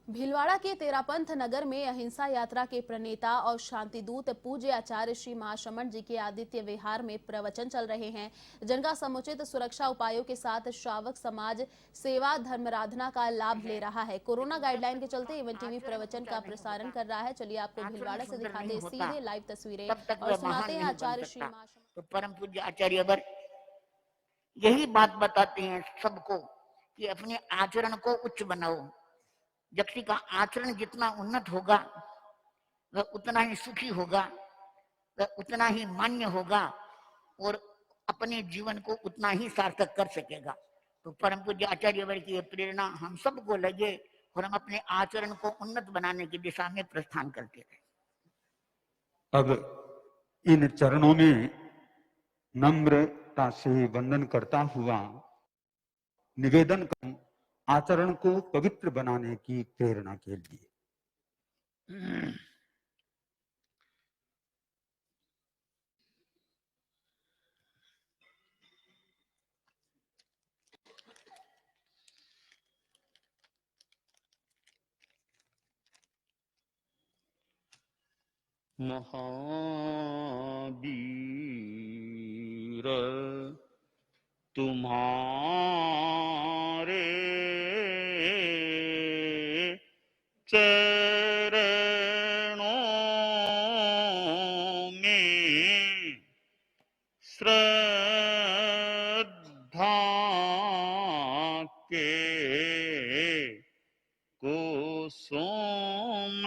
भीलवाड़ा के तेरापंथ नगर में अहिंसा यात्रा के प्रणेता और शांतिदूत पूज्य आचार्य श्री महाश्रमण जी के आदित्य विहार में प्रवचन चल रहे हैं, जिनका समुचित सुरक्षा उपायों के साथ श्रावक समाज सेवा धर्माराधना का लाभ ले रहा है। कोरोना गाइडलाइन के चलते एवन टीवी प्रवचन का प्रसारण कर रहा है। चलिए आपको भीलवाड़ा से दिखाते हैं सीधे लाइव तस्वीरें और सुनाते हैं आचार्य श्री महाश्रमण। तो परम पूज्य आचार्य वर यही बात बताते हैं सबको कि अपने आचरण को उच्च बनाओ। व्यक्ति का आचरण जितना उन्नत होगा वह उतना ही सुखी होगा, वह उतना ही मान्य होगा और अपने जीवन को उतना ही सार्थक कर सकेगा। तो परम पूज्य आचार्य वर्ग की प्रेरणा हम सबको लगे और हम अपने आचरण को उन्नत बनाने की दिशा में प्रस्थान करते रहे। अब इन चरणों में नम्रता से वंदन करता हुआ निवेदन करूं आचरण को पवित्र बनाने की प्रेरणा के लिए। महावीर तुम्हारे चरणों में श्रद्धा के कुसुम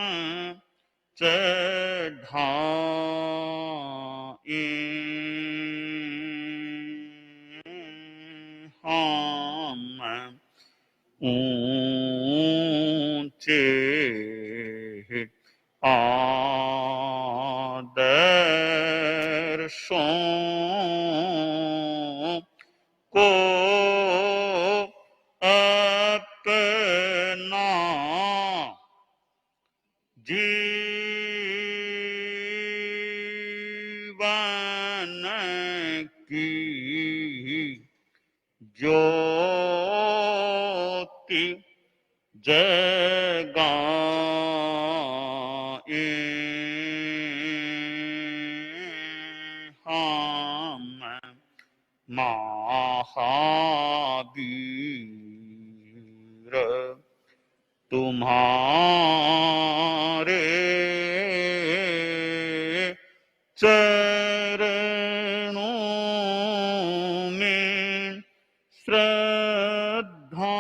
चढ़ाए हम ऊंचे आदर्शों को अपना जीवन की ज्योति जगाए हम महावीर तुम्हारे चरणों में श्रद्धा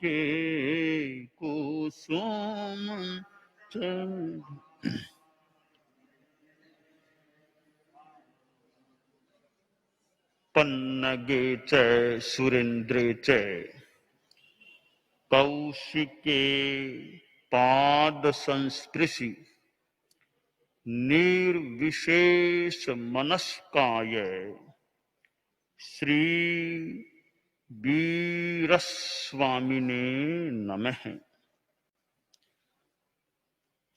के कुसुम पन्नगे च सुरेन्द्रे च कौशिके पाद संस्पृशि निर्विशेष मनस्काय श्री वीरस्वामिने नमः।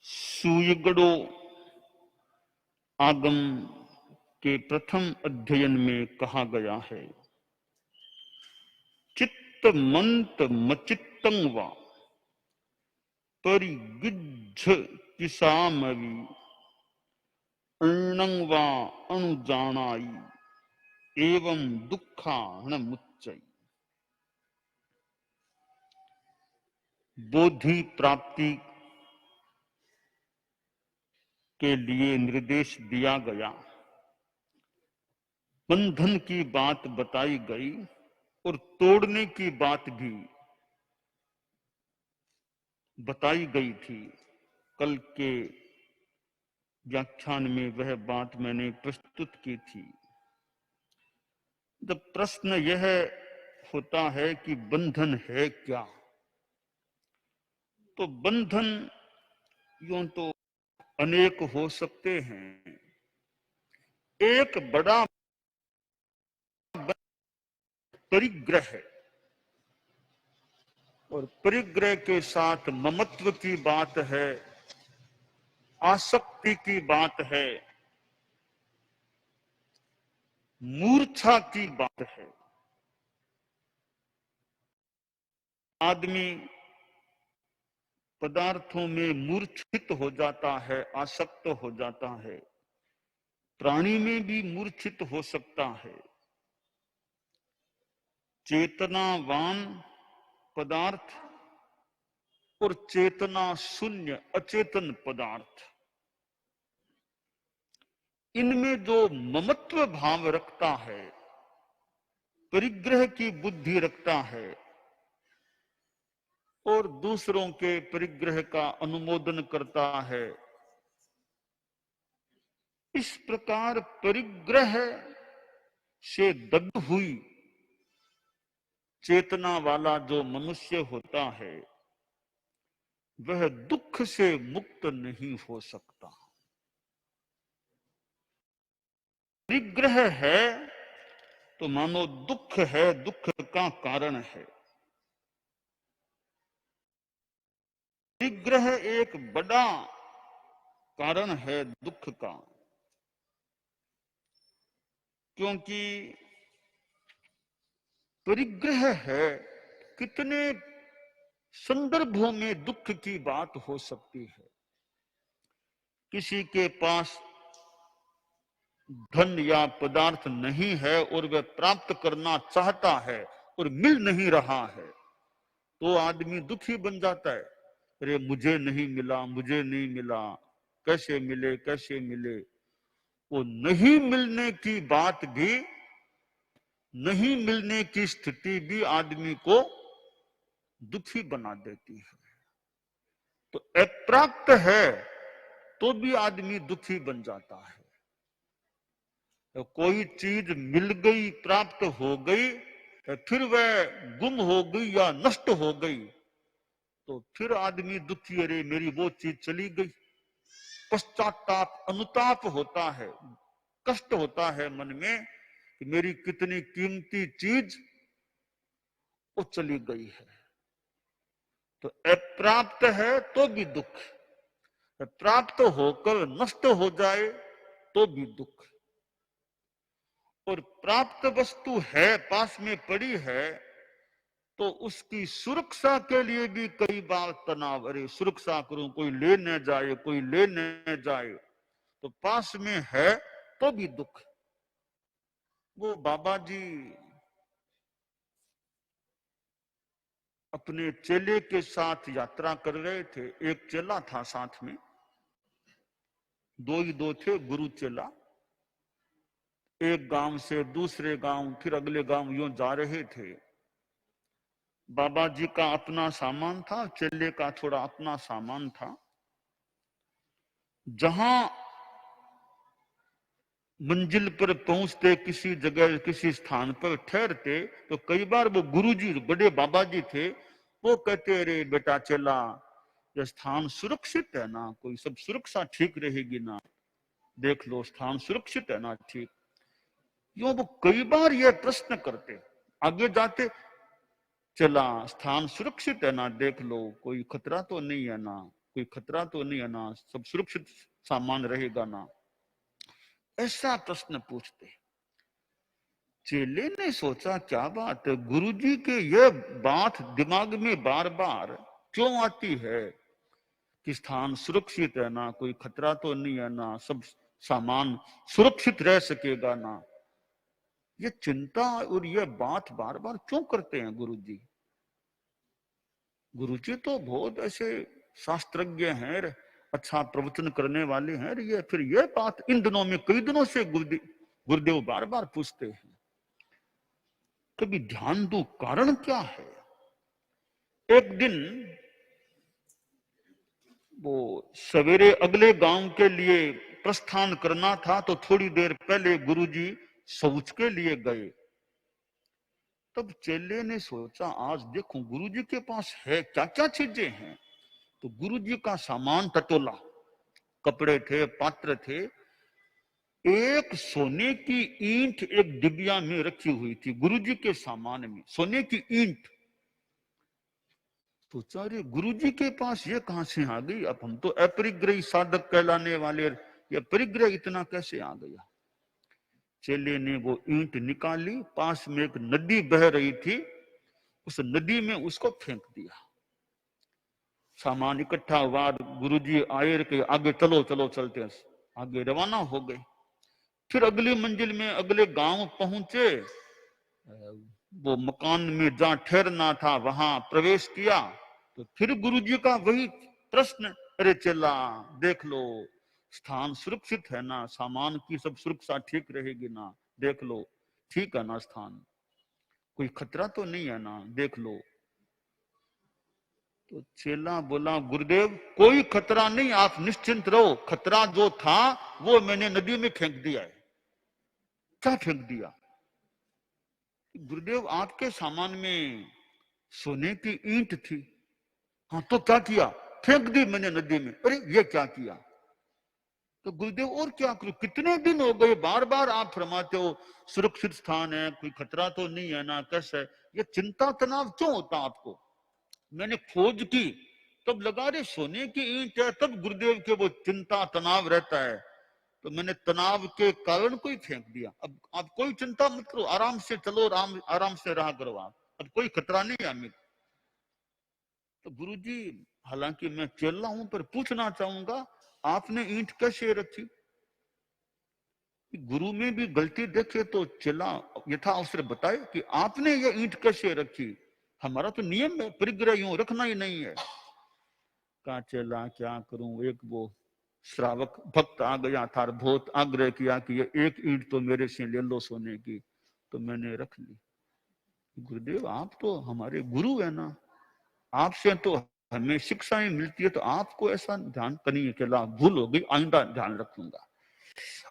सुयगड़ो आगम के प्रथम अध्ययन में कहा गया है, चित्त मंत मचित्तं वा परिगिज्झ किसामवि अण्णं वा अणुजानाई एवं दुःखाण मुच्चै। बोधि प्राप्ति के लिए निर्देश दिया गया, बंधन की बात बताई गई और तोड़ने की बात भी बताई गई थी। कल के व्याख्यान में वह बात मैंने प्रस्तुत की थी। जब प्रश्न यह होता है कि बंधन है क्या, तो बंधन यूं तो अनेक हो सकते हैं। एक बड़ा परिग्रह है और परिग्रह के साथ ममत्व की बात है, आसक्ति की बात है, मूर्छा की बात है। आदमी पदार्थों में मूर्छित हो जाता है, आसक्त हो जाता है। प्राणी में भी मूर्छित हो सकता है। चेतनावान पदार्थ और चेतना शून्य अचेतन पदार्थ, इनमें जो ममत्व भाव रखता है, परिग्रह की बुद्धि रखता है और दूसरों के परिग्रह का अनुमोदन करता है, इस प्रकार परिग्रह से दग्ध हुई चेतना वाला जो मनुष्य होता है, वह दुख से मुक्त नहीं हो सकता। परिग्रह है तो मानो दुख है, दुख का कारण है। परिग्रह एक बड़ा कारण है दुख का, क्योंकि परिग्रह है। कितने संदर्भों में दुख की बात हो सकती है। किसी के पास धन या पदार्थ नहीं है और वह प्राप्त करना चाहता है और मिल नहीं रहा है, तो आदमी दुखी बन जाता है। अरे मुझे नहीं मिला, मुझे नहीं मिला, कैसे मिले, कैसे मिले। वो नहीं मिलने की बात भी, नहीं मिलने की स्थिति भी आदमी को दुखी बना देती है। तो अप्राप्त है तो भी आदमी दुखी बन जाता है। तो कोई चीज मिल गई, प्राप्त हो गई, तो फिर वह गुम हो गई या नष्ट हो गई, तो फिर आदमी दुखी, अरे मेरी वो चीज चली गई। पश्चाताप, अनुताप होता है, कष्ट होता है मन में कि मेरी कितनी कीमती चीज वो चली गई है। तो अप्राप्त है तो भी दुख, प्राप्त होकर नष्ट हो जाए तो भी दुख। और प्राप्त वस्तु है, पास में पड़ी है, तो उसकी सुरक्षा के लिए भी कई बार तनाव, अरे सुरक्षा करूं, कोई ले न जाए, कोई ले न जाए। तो पास में है तो भी दुख। वो बाबा जी अपने चेले के साथ यात्रा कर रहे थे। एक चेला था साथ में, दो ही दो थे, गुरु चेला। एक गांव से दूसरे गांव, फिर अगले गांव यूं जा रहे थे। बाबा जी का अपना सामान था, चेले का थोड़ा अपना सामान था। जहां मंजिल पर पहुंचते, किसी जगह किसी स्थान पर ठहरते, तो कई बार वो गुरुजी, बड़े बाबा जी थे, वो कहते, अरे बेटा चेला, ये स्थान सुरक्षित है ना, कोई सब सुरक्षा ठीक रहेगी ना, देख लो स्थान सुरक्षित है ना, ठीक। यो वो कई बार ये प्रश्न करते, आगे जाते, चला स्थान सुरक्षित है ना, देख लो कोई खतरा तो नहीं है ना, कोई खतरा तो नहीं है ना, सब सुरक्षित सामान रहेगा ना, ऐसा प्रश्न पूछते। चेले ने सोचा क्या बात है, गुरुजी के ये बात दिमाग में बार बार क्यों आती है कि स्थान सुरक्षित है ना, कोई खतरा तो नहीं है ना, सब सामान सुरक्षित रह सकेगा ना। ये चिंता और ये बात बार बार क्यों करते हैं गुरुजी? गुरुजी तो बहुत ऐसे शास्त्रज्ञ हैं, अच्छा प्रवचन करने वाले हैं, ये फिर ये बात इन दिनों में कई दिनों से गुरुदेव बार बार पूछते हैं। कभी ध्यान दो कारण क्या है। एक दिन वो सवेरे अगले गांव के लिए प्रस्थान करना था, तो थोड़ी देर पहले गुरुजी शौच के लिए गए। तब चेले ने सोचा आज देखूं गुरुजी के पास है क्या क्या चीजें हैं। तो गुरुजी का सामान टटोला, कपड़े थे, पात्र थे। एक सोने की ईंट एक डिबिया में रखी हुई थी गुरुजी के सामान में, सोने की ईंट। सोचा अरे गुरुजी के पास ये कहां से आ गई, अब हम तो अपरिग्रही साधक कहलाने वाले, ये परिग्रह इतना कैसे आ गया। चेले ने वो ईंट निकाली, पास में एक नदी बह रही थी, उस नदी में उसको फेंक दिया। सामान इकट्ठा हुआ, गुरुजी आए कि आगे चलो चलो, चलते हैं, आगे रवाना हो गए। फिर अगली मंजिल में अगले गांव पहुंचे, वो मकान में जहां ठहरना था वहां प्रवेश किया, तो फिर गुरुजी का वही प्रश्न, अरे चला देख लो स्थान सुरक्षित है ना, सामान की सब सुरक्षा ठीक रहेगी ना, देख लो ठीक है ना, स्थान कोई खतरा तो नहीं है ना, देख लो। तो चेला बोला, गुरुदेव कोई खतरा नहीं, आप निश्चिंत रहो, खतरा जो था वो मैंने नदी में फेंक दिया है। क्या फेंक दिया? गुरुदेव आपके सामान में सोने की ईंट थी। हाँ तो क्या किया? फेंक दी मैंने नदी में। अरे ये क्या किया? तो गुरुदेव और क्या करूं, कितने दिन हो गए बार बार आप फरमाते हो सुरक्षित स्थान है, कोई खतरा तो नहीं है ना, कैसे है? ये चिंता तनाव क्यों होता आपको? मैंने खोज की तब लगा रे सोने की ईंट है, तब गुरुदेव के वो चिंता तनाव रहता है, तो मैंने तनाव के कारण को ही फेंक दिया। अब आप कोई चिंता मत करो, आराम से चलो, आराम से रहा करो आप, अब कोई खतरा नहीं है हमें। तो गुरुजी हालांकि मैं चेला हूं पर पूछना चाहूंगा, आपने ईंट कैसे रखी? गुरु में भी गलती देखे तो चेला यथा अवसर बताए कि आपने ये ईंट कैसे रखी, हमारा तो नियम है परिग्रह यूं रखना ही नहीं है। कहा चेला क्या करूं, एक वो श्रावक भक्त आ गया था, बहुत आग्रह किया कि ये एक ईंट तो मेरे से ले लो सोने की, तो मैंने रख ली। गुरुदेव आप तो हमारे गुरु है ना, आपसे तो हमें शिक्षाएं मिलती है, तो आपको ऐसा ध्यान करनी के ला भूल हो गई, आइंदा ध्यान रखूंगा।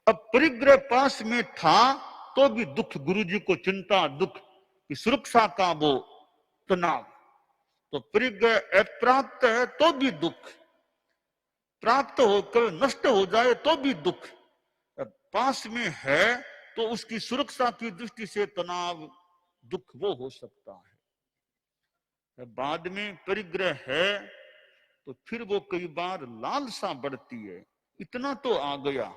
अब परिग्रह पास में था तो भी दुख, गुरुजी को चिंता, दुख की सुरक्षा का वो तनाव, तो परिग्रह अप्राप्त है तो भी दुख, प्राप्त होकर नष्ट हो जाए तो भी दुख, पास में है तो उसकी सुरक्षा की दृष्टि से तनाव दुख वो हो सकता है। बाद में परिग्रह है तो फिर वो कई बार लालसा बढ़ती है, इतना तो आ गया,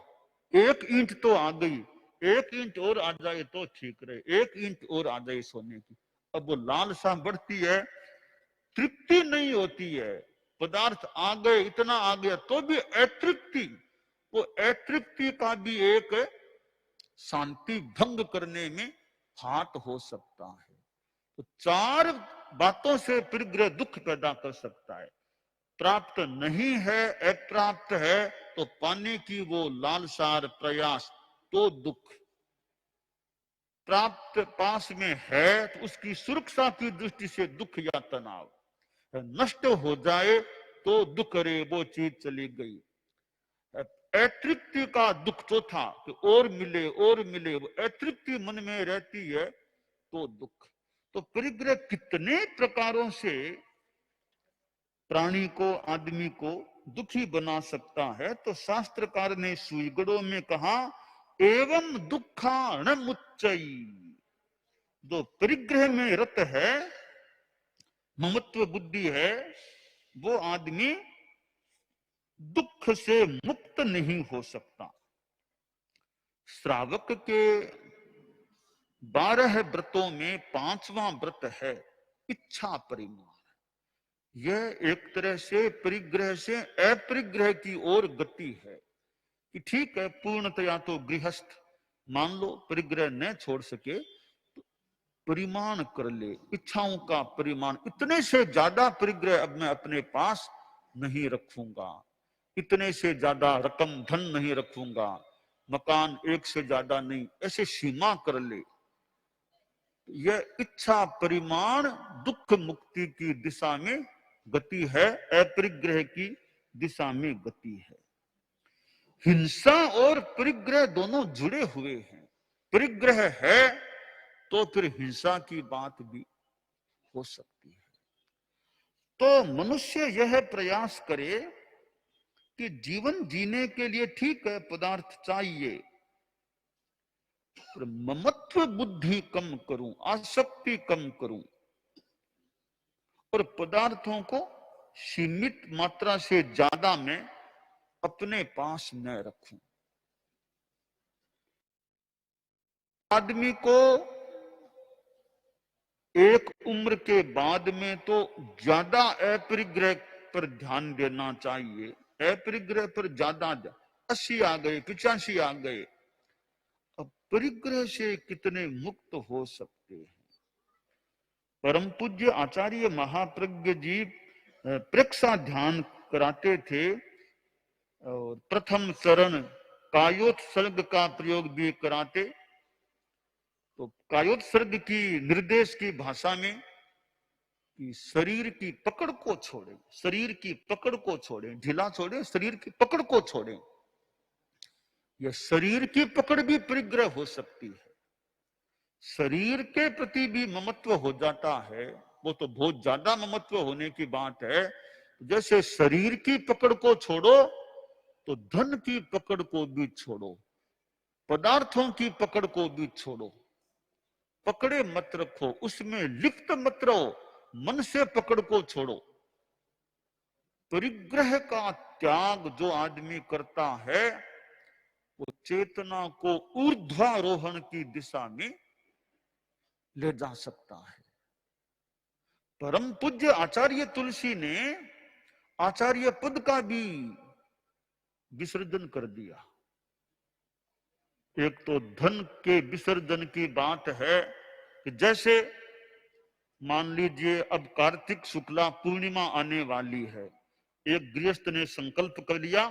एक ईंट तो आ गई, एक ईंट और आ जाए तो ठीक रहे, एक ईंट और आ जाए सोने की। अब वो लालसा बढ़ती है, तृप्ति नहीं होती है, पदार्थ आ गए, इतना आ गया तो भी अतृप्ति, वो अतृप्ति का भी एक शांति भंग करने में हाथ हो सकता है। तो चार बातों से परिग्रह दुख पैदा कर सकता है। प्राप्त नहीं है, अप्राप्त है तो पाने की वो लालसार प्रयास तो दुख, प्राप्त पास में है तो उसकी सुरक्षा की दृष्टि से दुख या तनाव, नष्ट हो जाए तो दुख, रे वो चीज चली गई। अतृप्ति का दुख तो था कि और मिले और मिले, वो अतृप्ति मन में रहती है तो दुख। तो परिग्रह कितने प्रकारों से प्राणी को, आदमी को दुखी बना सकता है, तो शास्त्रकार ने सुईगड़ों में कहा एवं दुखाण मुच्चई, जो परिग्रह में रत है, ममत्व बुद्धि है, वो आदमी दुख से मुक्त नहीं हो सकता। श्रावक के 12 व्रतों में 5वां व्रत है इच्छा परिमाण। यह एक तरह से परिग्रह से अपरिग्रह की ओर गति है कि ठीक है पूर्णतया तो गृहस्थ मान लो परिग्रह न छोड़ सके तो परिमाण कर ले, इच्छाओं का परिमाण, इतने से ज्यादा परिग्रह अब मैं अपने पास नहीं रखूंगा, इतने से ज्यादा रकम धन नहीं रखूंगा, मकान एक से ज्यादा नहीं, ऐसे सीमा कर ले। यह इच्छा परिमाण दुख मुक्ति की दिशा में गति है, अपरिग्रह की दिशा में गति है। हिंसा और परिग्रह दोनों जुड़े हुए हैं, परिग्रह है तो फिर हिंसा की बात भी हो सकती है। तो मनुष्य यह प्रयास करे कि जीवन जीने के लिए ठीक है पदार्थ चाहिए, पर ममत्व बुद्धि कम करूं, आसक्ति कम करूं और पदार्थों को सीमित मात्रा से ज्यादा मैं अपने पास न रखूं। आदमी को एक उम्र के बाद में तो ज्यादा अपरिग्रह पर ध्यान देना चाहिए, अपरिग्रह पर ज्यादा 80 आ गए, 85 आ गए। अब परिग्रह से कितने मुक्त हो सकते हैं? परम पूज्य आचार्य महाप्रज्ञ जी प्रेक्षा ध्यान कराते थे और प्रथम चरण कायोत्सर्ग का प्रयोग भी कराते। तो कायोत्सर्ग की निर्देश की भाषा में कि शरीर की पकड़ को छोड़े, शरीर की पकड़ को छोड़े, ढीला छोड़े, शरीर की पकड़ को छोड़े। यह शरीर की पकड़ भी परिग्रह हो सकती है। शरीर के प्रति भी ममत्व हो जाता है, वो तो बहुत ज्यादा ममत्व होने की बात है। जैसे शरीर की पकड़ को छोड़ो तो धन की पकड़ को भी छोड़ो, पदार्थों की पकड़ को भी छोड़ो, पकड़े मत रखो, उसमें लिप्त मत रहो, मन से पकड़ को छोड़ो। परिग्रह का त्याग जो आदमी करता है वो चेतना को ऊर्ध्वारोहण की दिशा में ले जा सकता है। परम पूज्य आचार्य तुलसी ने आचार्य पद का भी विसर्जन कर दिया। एक तो धन के विसर्जन की बात है कि जैसे मान लीजिए अब कार्तिक शुक्ला पूर्णिमा आने वाली है, एक गृहस्थ ने संकल्प कर लिया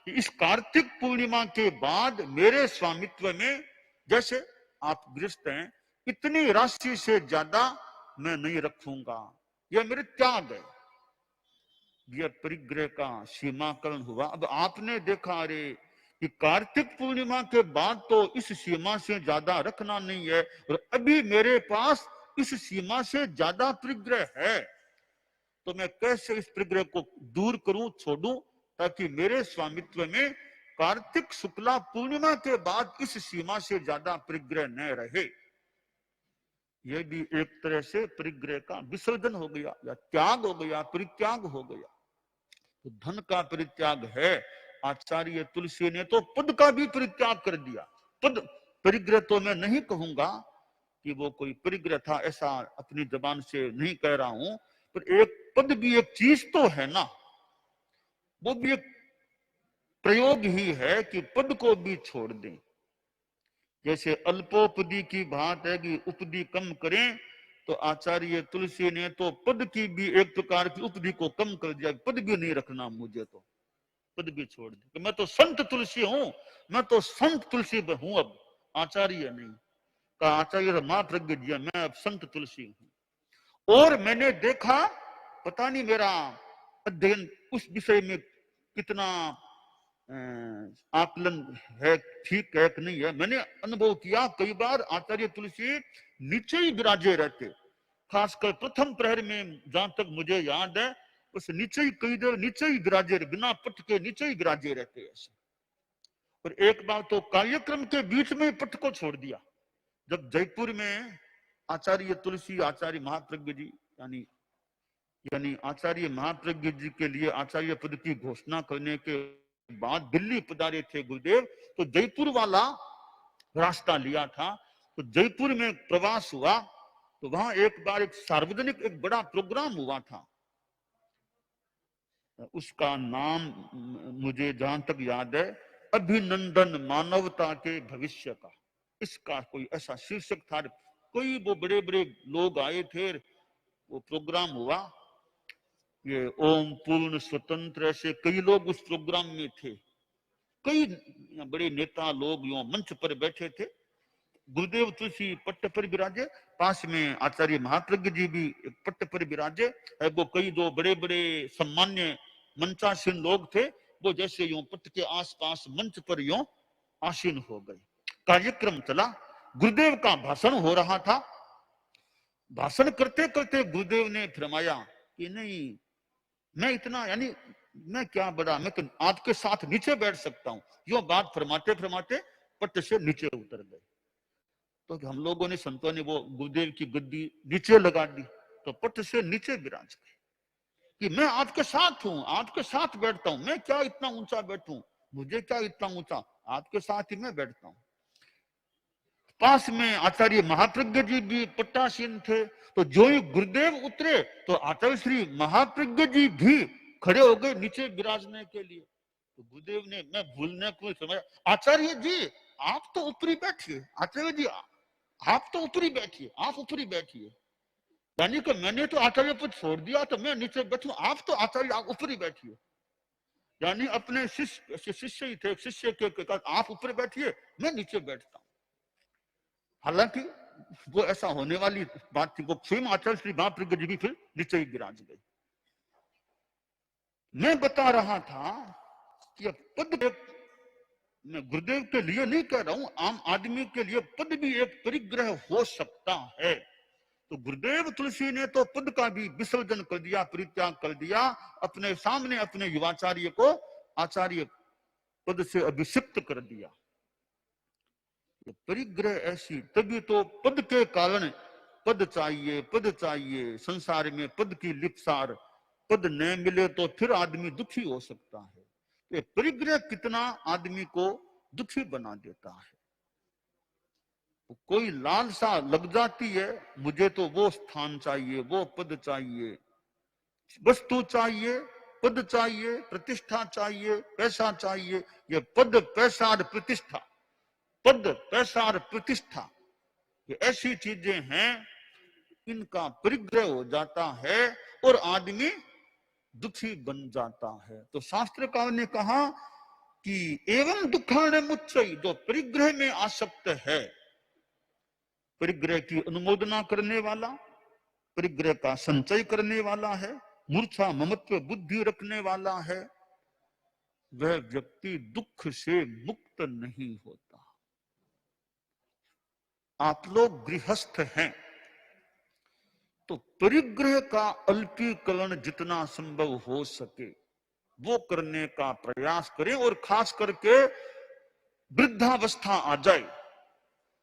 कि इस कार्तिक पूर्णिमा के बाद मेरे स्वामित्व में, जैसे आप गृहस्थ हैं, इतनी राशि से ज्यादा मैं नहीं रखूंगा, यह मेरे त्याग है। यह परिग्रह का सीमाकरण हुआ। अब आपने देखा अरे कि कार्तिक पूर्णिमा के बाद तो इस सीमा से ज्यादा रखना नहीं है और अभी मेरे पास इस सीमा से ज्यादा परिग्रह है, तो मैं कैसे इस परिग्रह को दूर करूं, छोड़ूं, ताकि मेरे स्वामित्व में कार्तिक शुक्ला पूर्णिमा के बाद इस सीमा से ज्यादा परिग्रह न रहे। यह भी एक तरह से परिग्रह का विसर्जन हो गया या त्याग हो गया, परित्याग हो गया। तो धन का परित्याग है। आचार्य तुलसी ने तो पद का भी परित्याग कर दिया। पद परिग्रह तो मैं नहीं कहूंगा कि वो कोई परिग्रह था, ऐसा अपनी जबान से नहीं कह रहा हूं, पर एक पद भी एक चीज तो है ना, वो भी एक प्रयोग ही है कि पद को भी छोड़ दें। जैसे अल्पोपदी की बात है कि उपदी कम करें, तो आचार्य तुलसी ने तो पद की भी एक प्रकार की उपदी को कम कर दिया, पद भी नहीं रखना मुझे, तो पद भी छोड़ दे। मैं तो संत तुलसी हूं, मैं तो संत तुलसी हूं, अब आचार्य नहीं। कहा आचार्य महाप्रज्ञ जी मैं अब संत तुलसी हूं। और मैंने देखा, पता नहीं मेरा अध्ययन उस विषय में कितना आकलन है, ठीक है कि नहीं है, मैंने अनुभव किया कई बार आचार्य तुलसी नीचे ही विराजे रहते, खासकर प्रथम प्रहर में, जहां तक मुझे याद है उस नीचे ही कई देर नीचे ही विराजे, बिना पट के नीचे ही विराजे रहते ऐसे। और एक बार तो कार्यक्रम के बीच में पट को छोड़ दिया, जब जयपुर में आचार्य तुलसी आचार्य महाप्रज्ञ जी यानी आचार्य महाप्रज्ञ जी के लिए आचार्य पद की घोषणा करने के बाद दिल्ली पधारे थे गुरुदेव, तो जयपुर वाला रास्ता लिया था। तो जयपुर में प्रवास हुआ, तो वहां एक बार एक सार्वजनिक एक बड़ा प्रोग्राम हुआ था, उसका नाम मुझे जहां तक याद है अभिनंदन मानवता के भविष्य का, इसका कोई ऐसा शीर्षक था। कोई वो बड़े बड़े लोग आए थे, वो प्रोग्राम हुआ, ये ओम पूर्ण स्वतंत्र, ऐसे कई लोग उस प्रोग्राम में थे, कई बड़े नेता लोग यो मंच पर बैठे थे। गुरुदेव तुलसी पट्ट पर विराजे, पास में आचार्य महाप्रज्ञ जी भी पट्ट पर विराजे, वो कई दो बड़े बड़े सम्मान्य मंचासीन लोग थे, वो जैसे यूं पट्ट के आसपास मंच पर यूं आसीन हो गए। कार्यक्रम चला, गुरुदेव का भाषण हो रहा था। भाषण करते करते गुरुदेव ने फरमाया कि नहीं, मैं इतना यानी मैं क्या बड़ा, मैं तो आपके साथ नीचे बैठ सकता हूं। यो बात फरमाते फरमाते पट्ट से नीचे उतर गए। तो हम लोगों ने, संतों ने वो गुरुदेव की गद्दी नीचे लगा दी, तो पट्ट से नीचे विराज गए कि मैं आपके साथ हूं, आपके साथ बैठता हूं, मैं क्या इतना ऊंचा बैठूं, मुझे क्या इतना ऊंचा, आपके साथ ही मैं बैठता हूं। पास में आचार्य महाप्रज्ञ जी भी पट्टासीन थे, तो जो ही गुरुदेव उतरे तो आचार्य श्री महाप्रज्ञ जी भी खड़े हो गए नीचे विराजने के लिए। तो गुरुदेव ने, मैं भूलने को समझ, आचार्य जी आप तो ऊपरी बैठिए, आचार्य जी आप तो ऊपरी बैठिए, आप ऊपरी बैठिए। यानी कि मैंने तो आचार्य पद छोड़ दिया तो मैं नीचे बैठूं, आप तो आचार्य आप ऊपरी बैठिए। यानी अपने शिष्य ही थे, शिष्य के आप ऊपर बैठिए, मैं नीचे बैठता हूं। हालांकि वो ऐसा होने वाली बात थी, वो स्वयं आचार्य श्री महाप्रज्ञ जी भी फिर नीचे ही विराज गए। मैं बता रहा था कि पद मैं गुरुदेव के लिए नहीं कह रहा हूं, आम आदमी के लिए पद भी एक परिग्रह हो सकता है। तो गुरुदेव तुलसी ने तो पद का भी विसर्जन कर दिया, परित्याग कर दिया, अपने सामने अपने युवाचार्य को आचार्य पद से अभिषिक्त कर दिया। परिग्रह ऐसी, तभी तो पद के कारण पद चाहिए, पद चाहिए, संसार में पद की लिप्सार, पद न मिले तो फिर आदमी दुखी हो सकता है। ये परिग्रह कितना आदमी को दुखी बना देता है। कोई लालसा लग जाती है, मुझे तो वो स्थान चाहिए, वो पद चाहिए, वस्तु चाहिए, पद चाहिए, प्रतिष्ठा चाहिए, पैसा चाहिए। ये पद, पैसा और प्रतिष्ठा, पद, पैसा और प्रतिष्ठा, ये ऐसी चीजें हैं, इनका परिग्रह हो जाता है और आदमी दुखी बन जाता है। तो शास्त्रकार ने कहा कि एवं दुखान मुच्चई, जो परिग्रह में आसक्त है, परिग्रह की अनुमोदना करने वाला, परिग्रह का संचय करने वाला है, मूर्छा ममत्व बुद्धि रखने वाला है, वह व्यक्ति दुख से मुक्त नहीं होता। आप लोग गृहस्थ हैं तो परिग्रह का अल्पीकरण जितना संभव हो सके वो करने का प्रयास करें, और खास करके वृद्धावस्था आ जाए,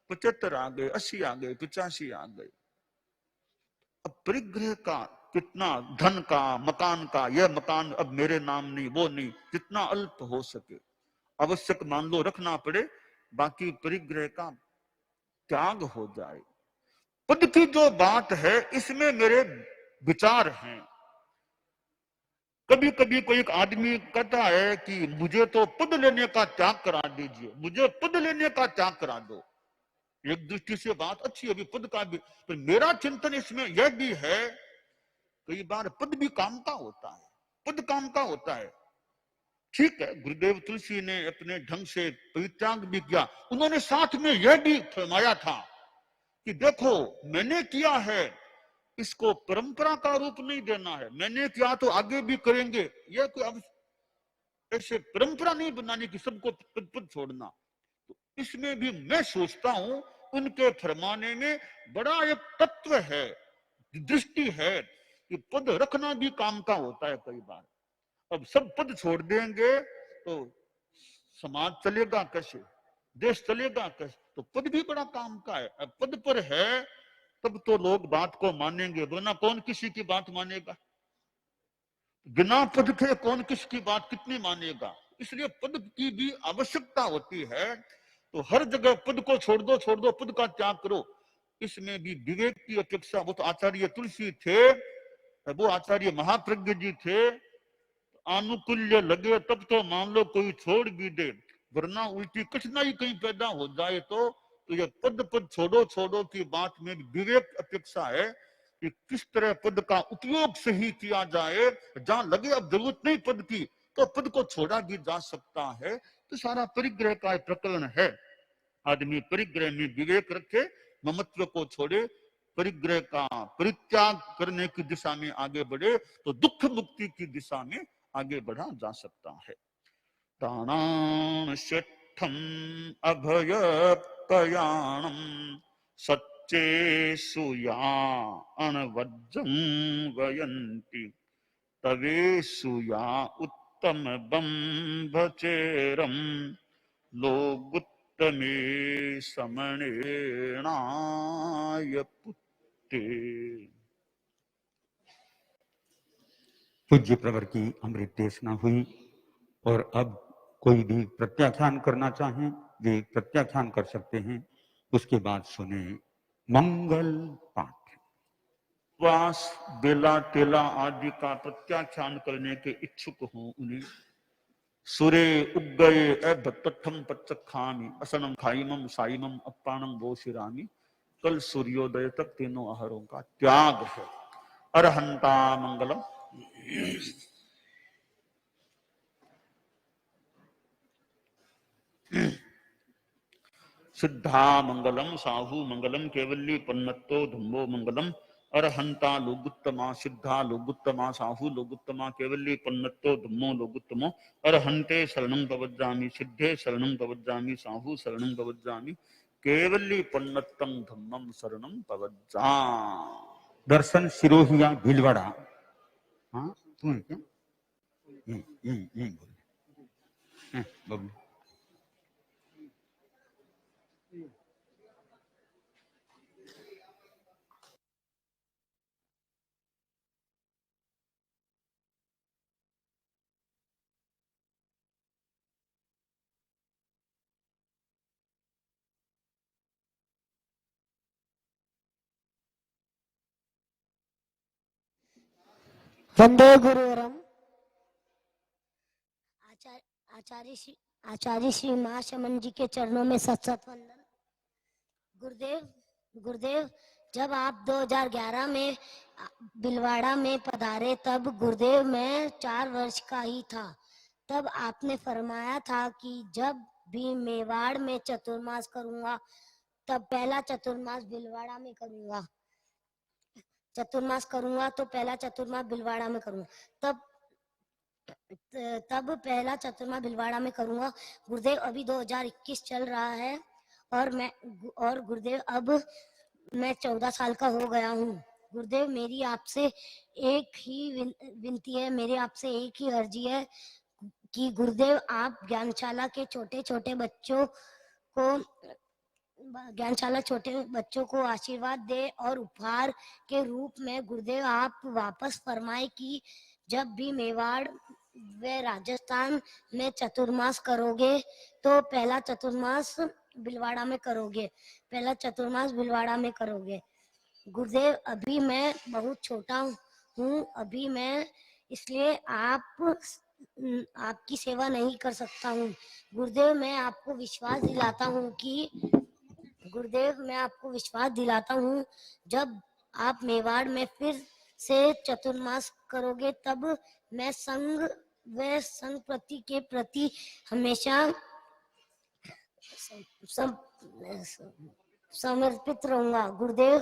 75 आ गए, 80 आ गए, 85 आ गए, अब परिग्रह का कितना, धन का, मकान का, यह मकान अब मेरे नाम नहीं, वो नहीं, जितना अल्प हो सके आवश्यक मान लो रखना पड़े, बाकी परिग्रह का त्याग हो जाए। पद की जो बात है इसमें मेरे विचार हैं। कभी कभी कोई एक आदमी कहता है कि मुझे तो पद लेने का त्याग करा दीजिए, मुझे पद लेने का त्याग करा दो। एक दृष्टि से बात अच्छी है, अभी पद का भी, पर मेरा चिंतन इसमें यह भी है, कई बार पद भी काम का होता है, पद काम का होता है। ठीक है, गुरुदेव तुलसी ने अपने ढंग से परित्याग भी किया, उन्होंने साथ में यह भी फरमाया था कि देखो मैंने किया है, इसको परंपरा का रूप नहीं देना है, मैंने किया तो आगे भी करेंगे, यह कोई ऐसे परंपरा नहीं बनाने की, सबको पद पद छोड़ना। तो इसमें भी मैं सोचता हूं उनके फरमाने में बड़ा एक तत्व है, दृष्टि है कि पद रखना भी काम का होता है कई बार। अब सब पद छोड़ देंगे तो समाज चलेगा कैसे, देश चलेगा कैसे, तो पद भी बड़ा काम का है। अब पद पर है तब तो लोग बात को मानेंगे, वरना कौन किसी की बात मानेगा, बिना पद के कौन किसकी बात कितनी मानेगा। इसलिए पद की भी आवश्यकता होती है, तो हर जगह पद को छोड़ दो, पद का त्याग करो, इसमें भी विवेक की अपेक्षा। वो तो आचार्य तुलसी थे, वो आचार्य महाप्रज्ञ जी थे, आनुकूल्य लगे तब तो मान लो कोई छोड़ भी दे, वरना उल्टी कठिनाई कहीं पैदा हो जाए तो ये पद छोड़ो की बात में विवेक अपेक्षा है कि किस तरह पद का उपयोग सही किया जाए। जहां लगे अब जरूरत नहीं पद की तो पद को छोड़ा भी जा सकता है। तो सारा परिग्रह का प्रकरण है, आदमी परिग्रह में विवेक रखे, ममत्व को छोड़े, परिग्रह का परित्याग करने की दिशा में आगे बढ़े तो दुख मुक्ति की दिशा में आगे बढ़ा जा सकता है। ताणान शिष्ठम अभय पयाणम सच्चे सुया वज्रम वयंती तवे सुया उत्तम बंभचेरम लोगुत्तमे समणेणाय पुत्ते। पूज्य प्रवर की अमृत देशना हुई, और अब कोई भी प्रत्याख्यान करना चाहें वे प्रत्याख्यान कर सकते हैं। उसके बाद सुने मंगल पाठ। उपवास, बेला तेला आदि का प्रत्याख्यान करने के इच्छुक हूं उन्हें सूर्य उगए अभ्यम पच्चखामी असनम खाइमम साइमम अपानम गोशिरामी। कल सूर्योदय तक तीनों आहारों का त्याग है। अरहंता मंगलम। सिद्धा मंगलम साहू मंगलम केवली पन्नतो धम्मो मंगलम। अरहंता लोगुत्तमा सिद्धा लोगुत्तमा साहू लोगुत्तमा केवली पन्नतो धम्मो लोगुत्तमो। अरहंते शरणं पवज्जामि सिद्धे शरणं पवज्जामि साहू शरणं पवज्जामि केवली पन्नतम धम्मम शरणं पवज्जामि। दर्शन सिरोहिया भीलवाड़ा। हाँ तू है क्या? बोल बबलू। वंदे गुरुवरम। आचार्य श्री महाशमन जी के चरणों में सत सत वंदन। गुरुदेव, जब आप 2011 में बिलवाड़ा में पधारे तब गुरुदेव मैं 4 वर्ष का ही था। तब आपने फरमाया था कि जब भी मेवाड़ में चतुर्मास करूंगा तब पहला चतुर्मास बिलवाड़ा में करूंगा। चतुर्मास करूंगा तो पहला चतुर्मास बिलवाड़ा में करूंगा। तब पहला चतुर्मास बिलवाड़ा में करूंगा। गुरुदेव अभी 2021 चल रहा है और गुरुदेव अब मैं 14 साल का हो गया हूँ। गुरुदेव मेरी आपसे एक ही विनती है, मेरी आपसे एक ही अर्जी है कि गुरुदेव आप ज्ञानशाला के छोटे बच्चों को आशीर्वाद दे और उपहार के रूप में गुरुदेव आप वापस फरमाए कि जब भी मेवाड़ व राजस्थान में चतुर्मास करोगे तो पहला चतुर्मास बिलवाड़ा में करोगे, पहला चतुर्मास बिलवाड़ा में करोगे। गुरुदेव अभी मैं बहुत छोटा हूँ, अभी मैं इसलिए आपकी सेवा नहीं कर सकता हूँ। गुरुदेव मैं आपको विश्वास दिलाता हूँ जब आप मेवाड़ में फिर से चतुर्मास करोगे तब मैं संघ व संघ प्रति के प्रति हमेशा समर्पित रहूंगा। गुरुदेव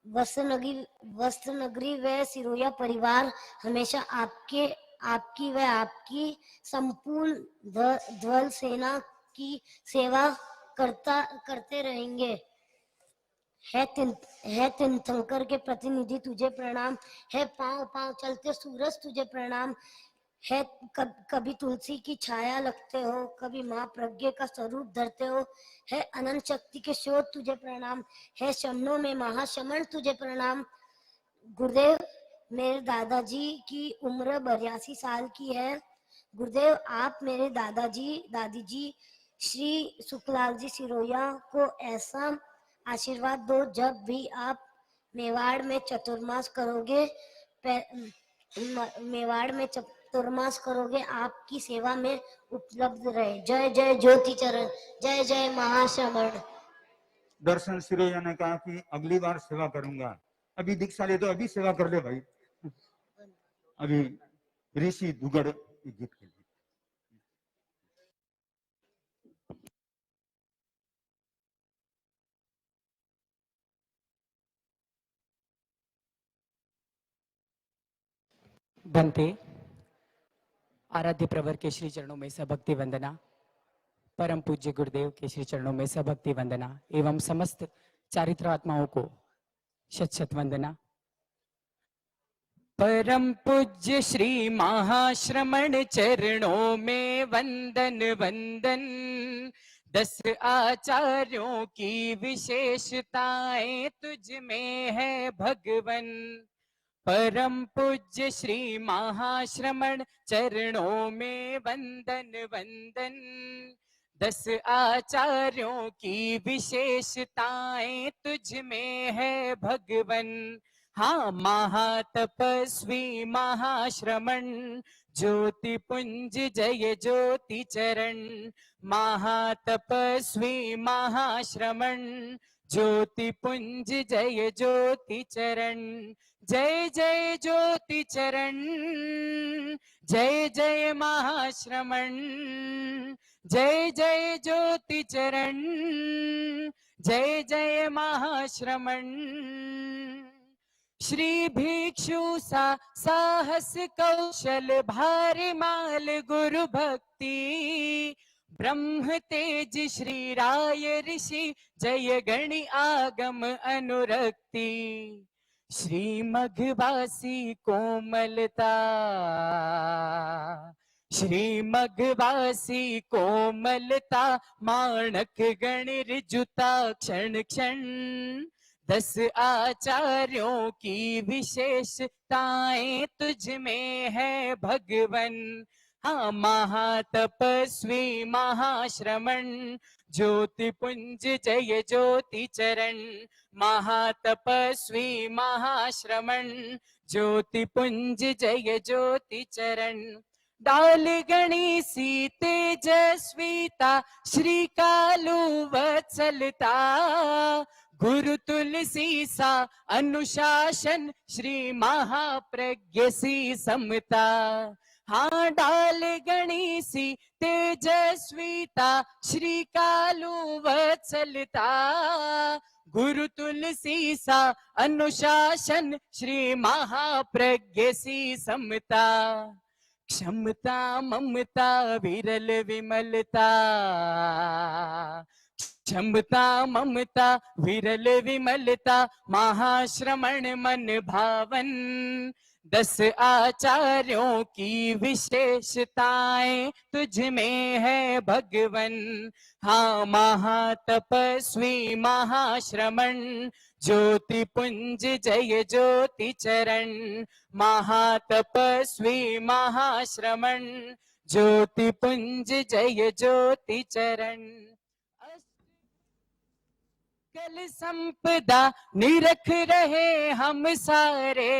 वस्त्र नगरी व सिरोया परिवार हमेशा आपकी व आपकी संपूर्ण ध्वल सेना की सेवा करते रहेंगे। है तीर्थंकर के प्रतिनिधि तुझे प्रणाम, है पांव पांव चलते सूरज तुझे प्रणाम, है कभी तुलसी की छाया लगते हो, कभी महाप्रज्ञ का स्वरूप धरते हो, है अनंत शक्ति के स्रोत तुझे प्रणाम, है शमनों में महाशमन तुझे प्रणाम। गुरुदेव मेरे दादाजी की उम्र 82 साल की है। गुरुदेव आप मेरे दादी जी श्री सुखलाल जी सिरोया को ऐसा आशीर्वाद दो जब भी आप मेवाड़ में चतुर्मास करोगे आपकी सेवा में उपलब्ध रहे। जय जय ज्योति चरण, जय जय महाश्रमण। दर्शन सिरोया ने कहा कि अगली बार सेवा करूंगा। अभी दीक्षा ले तो अभी सेवा कर ले भाई। अभी ऋषि दुगड़ गीत के लिए बनते आराध्य प्रवर के श्री चरणों में सभक्ति वंदना, परम पूज्य गुरुदेव के श्री चरणों में सभक्ति वंदना एवं समस्त चारित्रात्माओं को शत शत वंदना। परम पूज्य श्री महाश्रमण चरणों में वंदन वंदन। 10 आचार्यों की विशेषताएं तुझ में है भगवन। परम पूज्य श्री महाश्रमण चरणों में वंदन वंदन। 10 आचार्यों की विशेषताएं तुझ में है भगवन। हाँ, महातपस्वी महाश्रमण ज्योति पुंज जय ज्योति चरण। महातपस्वी महाश्रमण ज्योति पुंज जय ज्योति चरण। जय जय ज्योति चरण, जय जय महाश्रमण, जय जय ज्योति चरण, जय जय महाश्रमण। श्री भिक्षु साहस कौशल भारी माल गुरु भक्ति। ब्रह्म तेज श्री राय ऋषि जय गणि आगम अनुरक्ति। श्री मघवासी कोमलता, श्री मघवासी कोमलता माणक गणिर जुता क्षण क्षण। 10 आचार्यों की विशेषताएं तुझ में है भगवन। हाँ, महातपस्वी महाश्रमण ज्योति पुंज जय ज्योति चरण। महातपस्वी महाश्रमण ज्योति पुंज जय ज्योति चरण। डाल गणेशी तेजस्विता श्री कालू वत्सलता। गुरु तुलसी सा अनुशासन श्री महाप्रज्ञ सी समता। हाँ, डाल गणेशी तेजस्विता श्री कालू वत्सलता। गुरु तुलसी सा अनुशासन श्री महाप्रज्ञ सी समता। क्षमता ममता विरल विमलता, क्षमता ममता विरल विमलता महाश्रमण मन भावन। 10 आचार्यों की विशेषताएं तुझ में है भगवन। हाँ, महातपस्वी महाश्रमण ज्योति पुंज जय ज्योति चरण। महातपस्वी महाश्रमण ज्योति पुंज जय ज्योति चरण। कल संपदा निरख रहे हम सारे।